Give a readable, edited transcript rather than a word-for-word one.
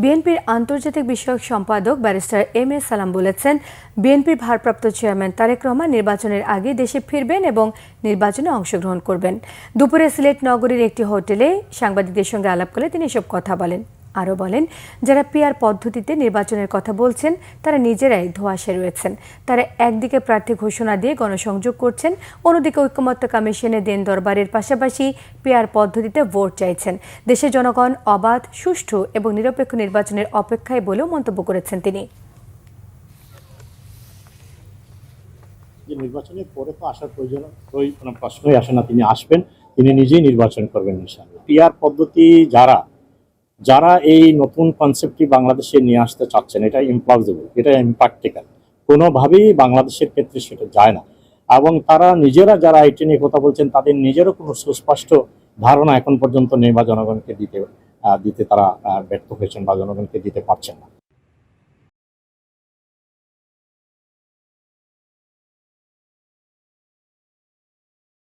বিএনপির আন্তর্জাতিক বিষয়ক সম্পাদক ব্যারিস্টার এম এ সালাম বলেছেন, বিএনপির ভারপ্রাপ্ত চেয়ারম্যান তারেক রহমান নির্বাচনের আগে দেশে ফিরবেন এবং নির্বাচনে অংশগ্রহণ করবেন। দুপুরে সিলেট নগরীর একটি হোটেলে সাংবাদিকদের সঙ্গে আলাপকালে তিনি এসব কথা বলেন। আরও বলেন, যারা পিআর পদ্ধতিতে নির্বাচনের কথা বলছেন তারা নিজেরাই ধোঁয়াশায় রয়েছেন। তারা একদিকে প্রার্থী ঘোষণা দিয়ে গণসংযোগ করছেন, অন্যদিকে ঐকমত্য কমিশনে দেন দরবারের পাশাপাশি পিআর পদ্ধতিতে ভোট চাইছেন। দেশের জনগণ অবাধ, সুষ্ঠু এবং নিরপেক্ষ নির্বাচনের অপেক্ষায় বলেও মন্তব্য করেছেন তিনি। নির্বাচনের পরে তো আসার কোনো প্রশ্নই আসে না, তিনি আসবেন, তিনি নিজেই নির্বাচন করবেন ইনশাআল্লাহ। পিআর পদ্ধতি যারা এই নতুন কনসেপ্টটি বাংলাদেশে নিয়ে আসতে চাচ্ছেন, এটা ইমপ্লজিবল, এটা ইমপ্র্যাকটিক্যাল, কোনোভাবেই বাংলাদেশের ক্ষেত্রে সেটা যায় না। এবং তারা নিজেরা যারা এটি নিয়ে কথা বলছেন তাদের নিজেরও কোনো সুস্পষ্ট ধারণা এখন পর্যন্ত নেই বা জনগণকে দিতে তারা ব্যর্থ হয়েছেন বা জনগণকে দিতে পারছেন না।